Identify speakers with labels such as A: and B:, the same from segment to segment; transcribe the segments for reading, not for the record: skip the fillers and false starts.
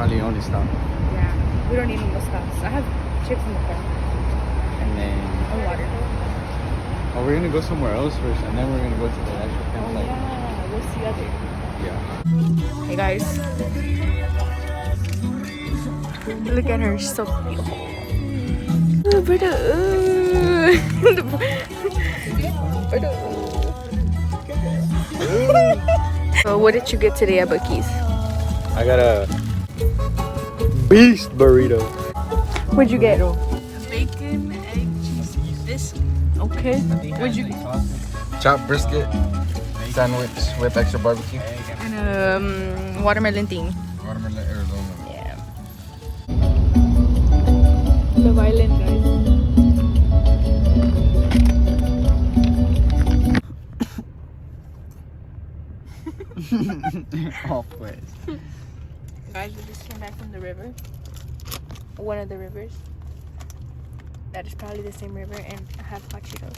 A: probably only stop.
B: Yeah, we don't need no stops. I have chips in the car
A: And then,
B: and water.
A: oh, we're gonna go somewhere else first, and then we're gonna go to the actual campsite.
B: Yeah, we'll see other.
A: Yeah.
B: Hey guys, look at her, so cute. Oh, Berta. So what did you get today at Buc-ee's?
A: I got a beast burrito.
B: What'd you get? Bacon, egg, cheese, this. Okay. What'd you get?
A: Chopped brisket sandwich with extra barbecue.
B: And watermelon thing.
A: Watermelon, Arizona.
B: Yeah. Love Island, guys.
A: Oh, pues.
B: Guys, we just came back from the river. One of the rivers. That is probably the same river, and I have hot Cheetos.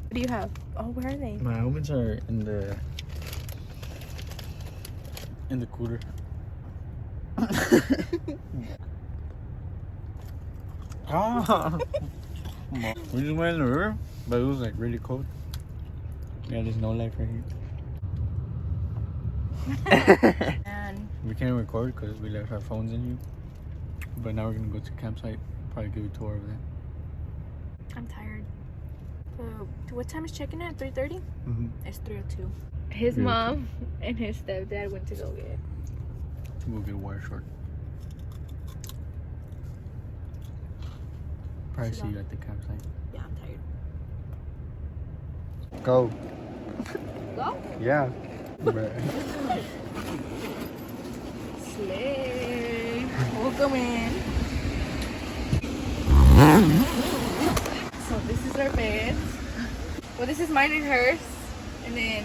B: What do you have? Oh, where are they?
A: My almonds are in the cooler. Ah. We just went in the river, but it was like really cold. Yeah, there's no life right here.
B: And
A: We can't record because we left our phones in you. But now we're gonna go to campsite. Probably give a tour of that.
B: I'm tired. What time is check-in at? 3:30?
A: Mm-hmm.
B: It's 3:02. His mom and his stepdad went to go get it.
A: We'll get a wire short. Probably see you at the campsite.
B: Yeah, I'm tired.
A: Go.
B: Go?
A: Yeah.
B: Slay. Welcome in. So this is our bed. Well, this is mine and hers. And then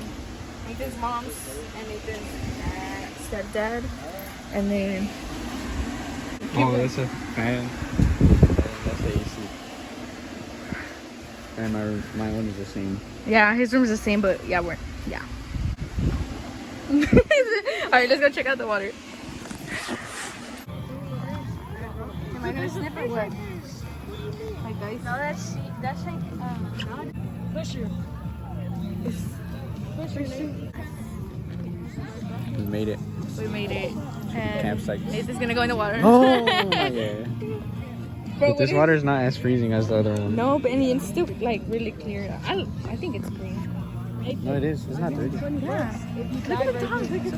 B: Nathan's mom's and Nathan's stepdad. And then
A: Oh, that's a fan. That's the AC. And my one is the same.
B: yeah, his room's the same, but yeah. Alright, let's go check out the water. Am I gonna snip or what? Hi guys. No, that's like Pusher.
A: We made it.
B: We made it. And
A: Campsite.
B: Nathan's gonna go in the water.
A: Oh, yeah.
B: Bro,
A: But this water is not as freezing as the other one.
B: No, but it's still like really clear. I think it's clean.
A: No, it is. It's not dirty.
B: Yeah. Look at the dog. Look at the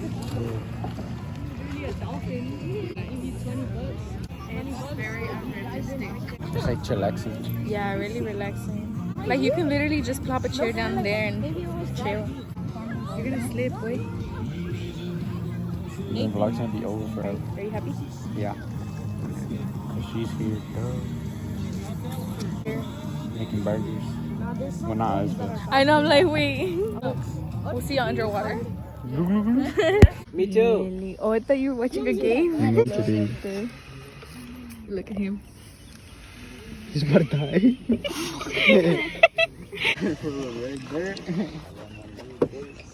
B: And it's very unrealistic.
A: Just like chillaxing.
B: Yeah, really relaxing. Like you can literally just plop a chair down there and chill. You're gonna slip, boy.
A: The vlog's gonna be over forever.
B: Are you happy?
A: Yeah. So she's here. Making burgers. Well, not us, but.
B: I know, I'm like, wait. We'll see you underwater.
C: Me too.
B: Oh, I thought you were watching a game.
A: Not today.
B: Look at him.
A: He's about to die.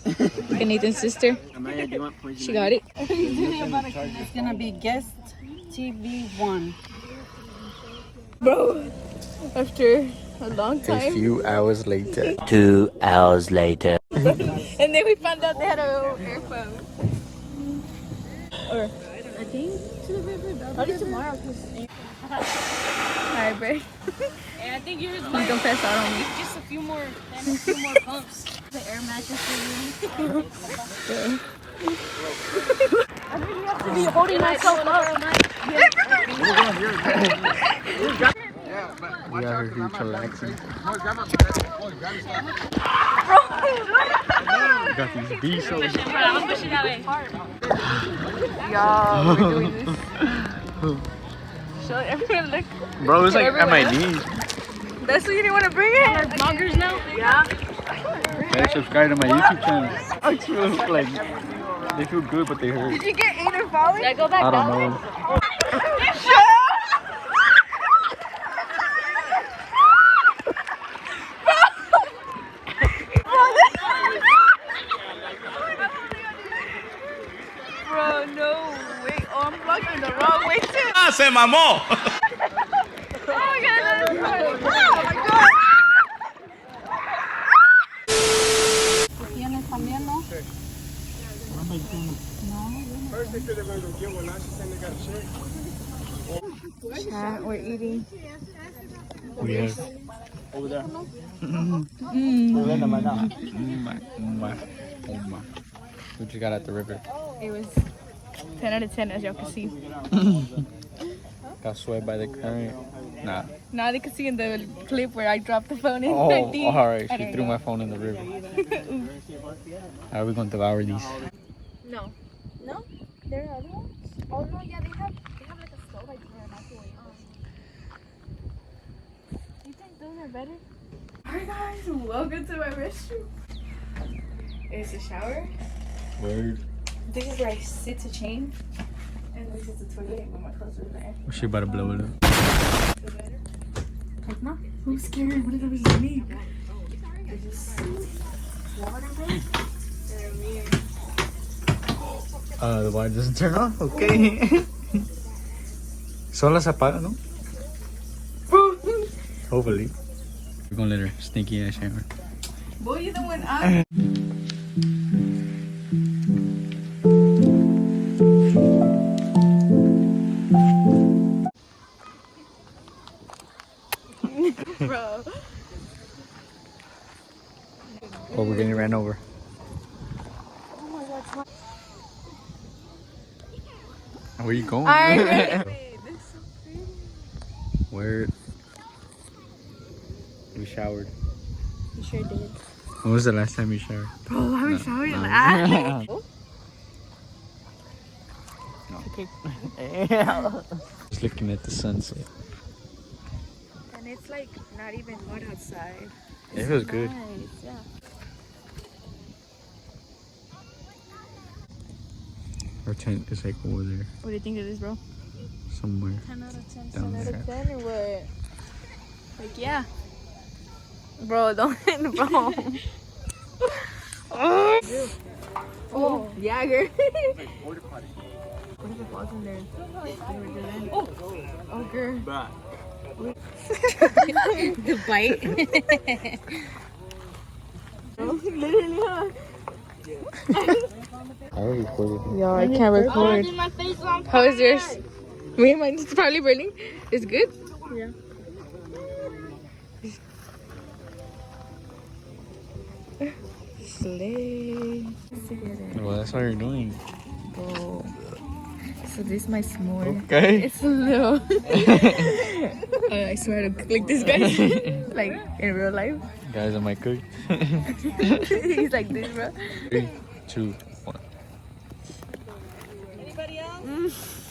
B: Look at Nathan's sister. She got it.
C: It's gonna be guest TV 1.
B: Bro, after a long
A: A
B: time.
A: few hours later.
D: 2 hours later.
B: And then we found out they had an earphone. Or,
C: I think to the river.
B: probably tomorrow. Alright, babe.
C: And I think yours
B: You
C: might
B: don't pass out on me.
C: just a few more pumps. The air mattress for you. I really have to be holding myself up.
A: We got her here chillaxing. We got these beasts over here.
C: I'm pushing that way.
B: Y'all, we're doing this. Show everyone, look.
A: Bro, it's like
B: Everyone
A: at my
B: else?
A: knees.
B: That's what you didn't want to bring it?
C: Bloggers now? Yeah.
A: Hey, subscribe to my YouTube channel. I feel like they feel good, but they hurt.
B: Did you get Aiden falling?
C: Should I go back
A: I
C: down?
A: don't know.
B: Bro, no way. Oh I'm vlogging the wrong way too.
A: ¡Ah, se mamó!
B: Oh my god, that's funny. Oh my god.
C: ¿Tienes también, no?
B: Chat, we're eating.
A: We have.
E: Over there.
A: What you got at the river?
B: It was 10 out of 10 as y'all can see.
A: Got swept by the current. Nah.
B: Now they can see in the clip where I dropped the phone in.
A: Oh,
B: 13.
A: alright.
B: I
A: She
B: don't
A: threw
B: know.
A: my phone in the river. How are we going to devour these?
B: No. No? There are other ones? Oh no, yeah, they have like a stove I can microwave. You think those are better? Alright guys, welcome to my restroom. It's a shower.
A: Word.
B: This is where I sit to change. And this is the toilet when my clothes are there.
A: She about to blow it up.
B: Like, no, I'm scared. What if it was me? I just water break.
A: The water doesn't turn off. Okay. Solo se apaga, no? Hopefully. We're gonna let her stinky ass shower.
B: Boy, you're the one I. Bro.
A: Oh, we're getting ran over. Where you going?
B: Alright.
A: Where? We showered.
B: You sure did.
A: When was the last time you showered?
B: Bro, I haven't showered in that.
A: Just looking at the sunset.
B: And it's like not even hot outside.
A: It feels good.
B: Nice, yeah.
A: Our tent is like over there,
B: What do you think of this, bro?
A: somewhere
C: 10 out of 10.
A: down there.
B: 10 or what? Like, yeah. Bro, don't hit the bro. Oh, Jagger. What if it falls in there? Oh, girl.
C: The bite.
B: Literally, huh?
A: I already recorded.
B: Yo, I can't record.
C: My face on
B: How is yours? Me and mine is probably burning. It's good?
C: Yeah.
B: Slay.
A: Well, that's what you're doing.
B: Bro. So this is my s'more.
A: Okay.
B: It's a little. I swear to click this guy. Like in real life.
A: Guys, am I cooked?
B: He's like this, bro.
A: 3, 2, 1.
C: Anybody else?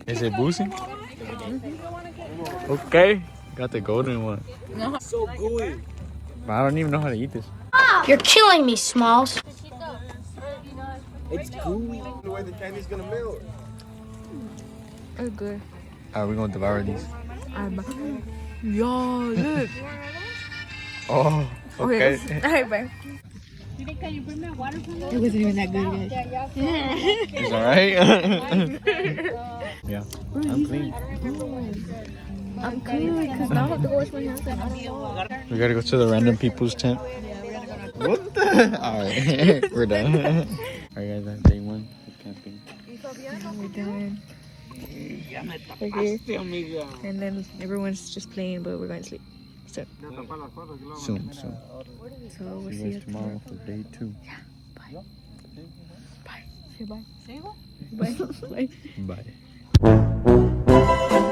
A: Is it boosting? Okay. Got the golden one.
E: So gooey.
A: But I don't even know how to eat this.
F: You're killing me, Smalls.
E: It's gooey. The way the candy's gonna melt.
B: It's good.
A: Alright, we're gonna devour these.
B: Yo, look.
A: Oh, okay.
B: Alright, bye.
C: Can you bring me water from there?
B: It wasn't even that good, guys.
A: It's alright? Yeah. I'm clean.
B: I'm good, because now I have to go wash my hands.
A: We gotta go to the random people's tent. What the? Alright, we're done. Alright, guys, that's day 1 of camping.
B: We're done. We're here. And then everyone's just playing, but we're going to sleep. So,
A: Soon.
B: so we'll
A: See
B: see
A: you
B: you
A: guys tomorrow for day 2.
B: Bye. Say bye. Say bye. Bye. Bye.
A: Bye.